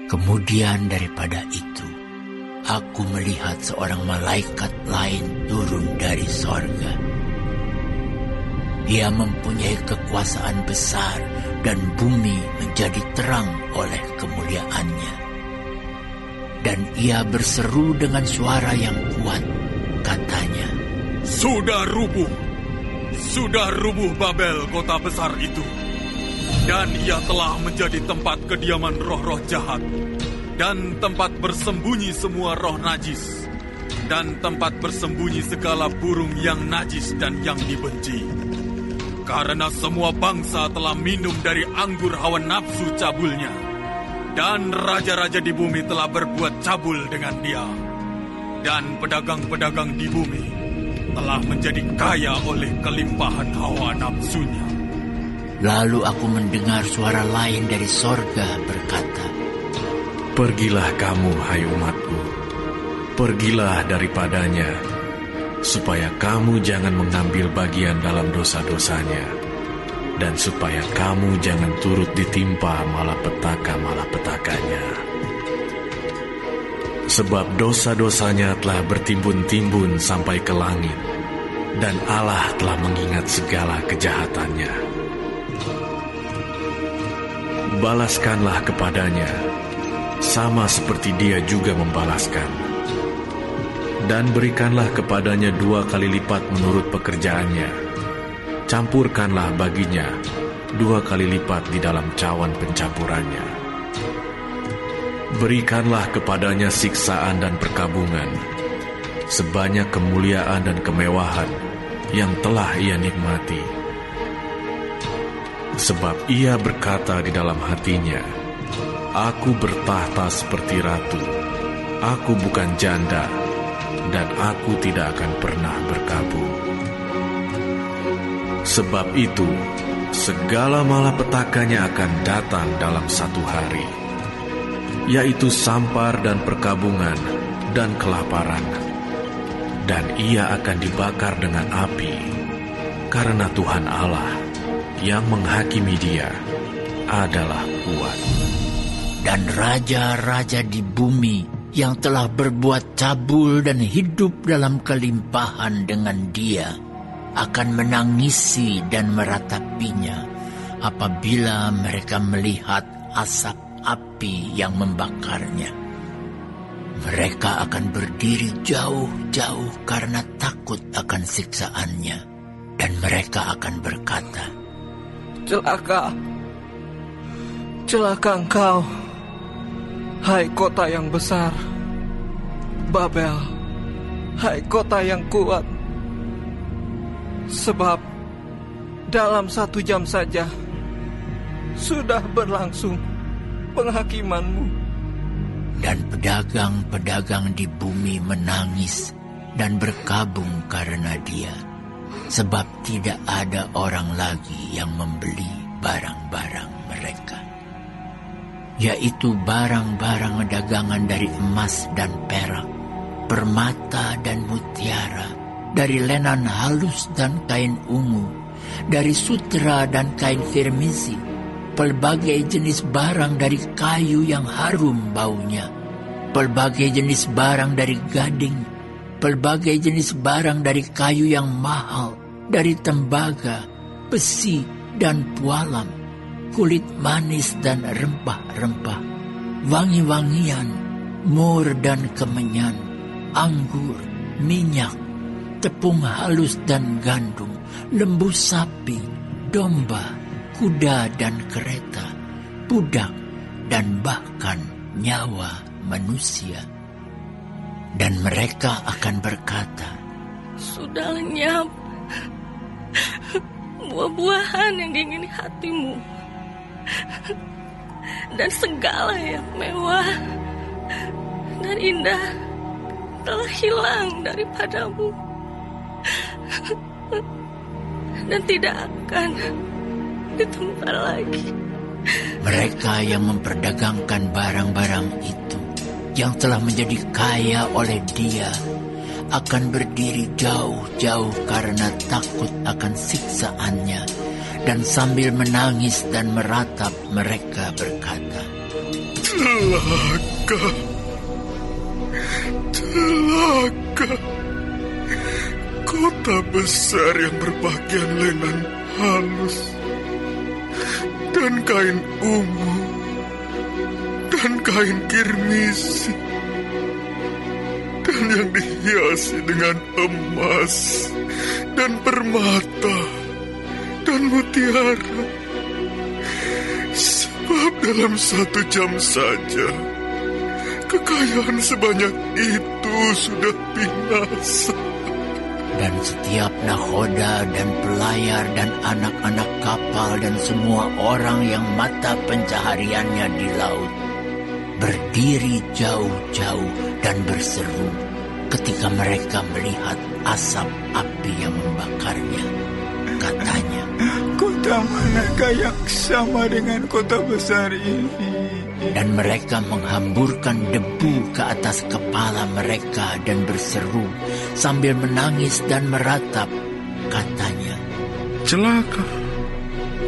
Kemudian daripada itu, aku melihat seorang malaikat lain turun dari sorga. Ia mempunyai kekuasaan besar dan bumi menjadi terang oleh kemuliaannya. Dan ia berseru dengan suara yang kuat, katanya, Sudah rubuh Babel, kota besar itu. Dan ia telah menjadi tempat kediaman roh-roh jahat, dan tempat bersembunyi semua roh najis, dan tempat bersembunyi segala burung yang najis dan yang dibenci. Karena semua bangsa telah minum dari anggur hawa nafsu cabulnya, dan raja-raja di bumi telah berbuat cabul dengan dia, dan pedagang-pedagang di bumi telah menjadi kaya oleh kelimpahan hawa nafsunya. Lalu aku mendengar suara lain dari sorga berkata, Pergilah kamu, hai umatku, pergilah daripadanya, supaya kamu jangan mengambil bagian dalam dosa-dosanya, dan supaya kamu jangan turut ditimpa malapetaka-malapetakanya. Sebab dosa-dosanya telah bertimbun-timbun sampai ke langit, dan Allah telah mengingat segala kejahatannya. Balaskanlah kepadanya, sama seperti dia juga membalaskan. Dan berikanlah kepadanya 2 kali lipat menurut pekerjaannya. Campurkanlah baginya 2 kali lipat di dalam cawan pencampurannya. Berikanlah kepadanya siksaan dan perkabungan, sebanyak kemuliaan dan kemewahan yang telah ia nikmati. Sebab ia berkata di dalam hatinya, Aku bertahta seperti ratu, aku bukan janda, dan aku tidak akan pernah berkabung. Sebab itu, segala malapetakanya akan datang dalam satu hari, yaitu sampar dan perkabungan dan kelaparan, dan ia akan dibakar dengan api, karena Tuhan Allah yang menghakimi dia adalah kuat. Dan raja-raja di bumi yang telah berbuat cabul dan hidup dalam kelimpahan dengan dia akan menangisi dan meratapinya apabila mereka melihat asap api yang membakarnya. Mereka akan berdiri jauh-jauh karena takut akan siksaannya, dan mereka akan berkata, Celaka engkau, hai kota yang besar, Babel, hai kota yang kuat. Sebab dalam 1 jam saja sudah berlangsung penghakimanmu. Dan pedagang-pedagang di bumi menangis dan berkabung karena dia, sebab tidak ada orang lagi yang membeli barang-barang mereka, yaitu barang-barang dagangan dari emas dan perak, permata dan mutiara, dari lenan halus dan kain ungu, dari sutra dan kain firmisi, pelbagai jenis barang dari kayu yang harum baunya, pelbagai jenis barang dari gading, pelbagai jenis barang dari kayu yang mahal, dari tembaga, besi, dan pualam, kulit manis dan rempah-rempah, wangi-wangian, mur dan kemenyan, anggur, minyak, tepung halus dan gandum, lembu sapi, domba, kuda dan kereta, budak, dan bahkan nyawa manusia. Dan mereka akan berkata, Sudah lenyap buah-buahan yang diingini hatimu, dan segala yang mewah dan indah telah hilang daripadamu, dan tidak akan ditemukan lagi. Mereka yang memperdagangkan barang-barang itu, yang telah menjadi kaya oleh dia, akan berdiri jauh-jauh karena takut akan siksaannya, dan sambil menangis dan meratap mereka berkata, Celaka, celaka. Kota besar yang berpakaian lenan halus dan kain ungu dan kain kirmisi dan yang dihiasi dengan emas dan permata dan mutiara. Sebab dalam 1 jam saja kekayaan sebanyak itu sudah binasa. Dan setiap nahoda dan pelayar dan anak-anak kapal dan semua orang yang mata pencahariannya di laut berdiri jauh-jauh dan berseru ketika mereka melihat asap api yang membakarnya. Katanya, "Kota manakah yang sama dengan kota besar ini?" Dan mereka menghamburkan debu ke atas kepala mereka dan berseru sambil menangis dan meratap. Katanya, "Celaka,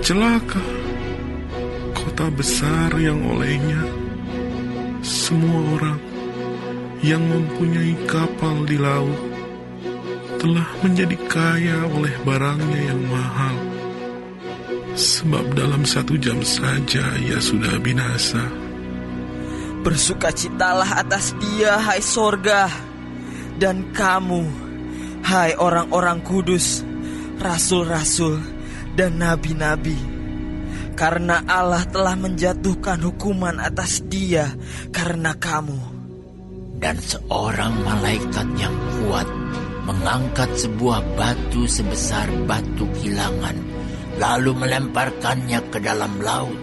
celaka, kota besar yang olehnya semua orang yang mempunyai kapal di laut telah menjadi kaya oleh barangnya yang mahal. Sebab dalam 1 jam saja ia sudah binasa." Bersukacitalah atas dia, hai sorga, dan kamu, hai orang-orang kudus, rasul-rasul dan nabi-nabi, karena Allah telah menjatuhkan hukuman atas dia karena kamu. Dan seorang malaikat yang kuat mengangkat sebuah batu sebesar batu kilangan, lalu melemparkannya ke dalam laut.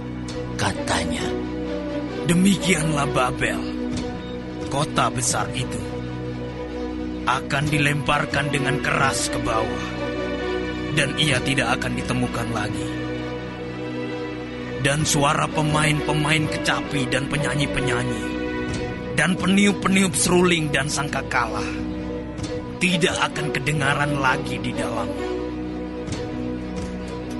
Katanya, "Demikianlah Babel, kota besar itu, akan dilemparkan dengan keras ke bawah, dan ia tidak akan ditemukan lagi. Dan suara pemain-pemain kecapi dan penyanyi-penyanyi, dan peniup-peniup seruling dan sangkakala tidak akan kedengaran lagi di dalamnya.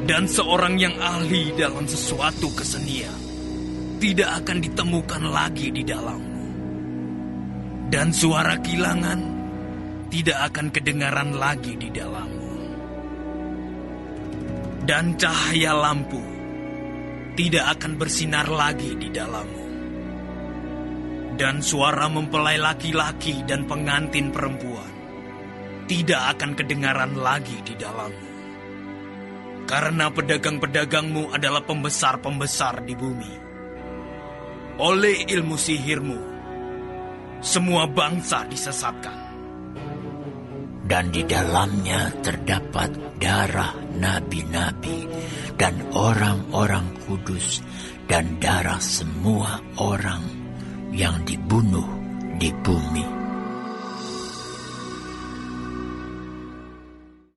Dan seorang yang ahli dalam sesuatu kesenian tidak akan ditemukan lagi di dalammu. Dan suara kilangan tidak akan kedengaran lagi di dalammu. Dan cahaya lampu tidak akan bersinar lagi di dalammu. Dan suara mempelai laki-laki dan pengantin perempuan tidak akan kedengaran lagi di dalammu. Karena pedagang-pedagangmu adalah pembesar-pembesar di bumi. Oleh ilmu sihirmu, semua bangsa disesatkan. Dan di dalamnya terdapat darah nabi-nabi dan orang-orang kudus dan darah semua orang yang dibunuh di bumi.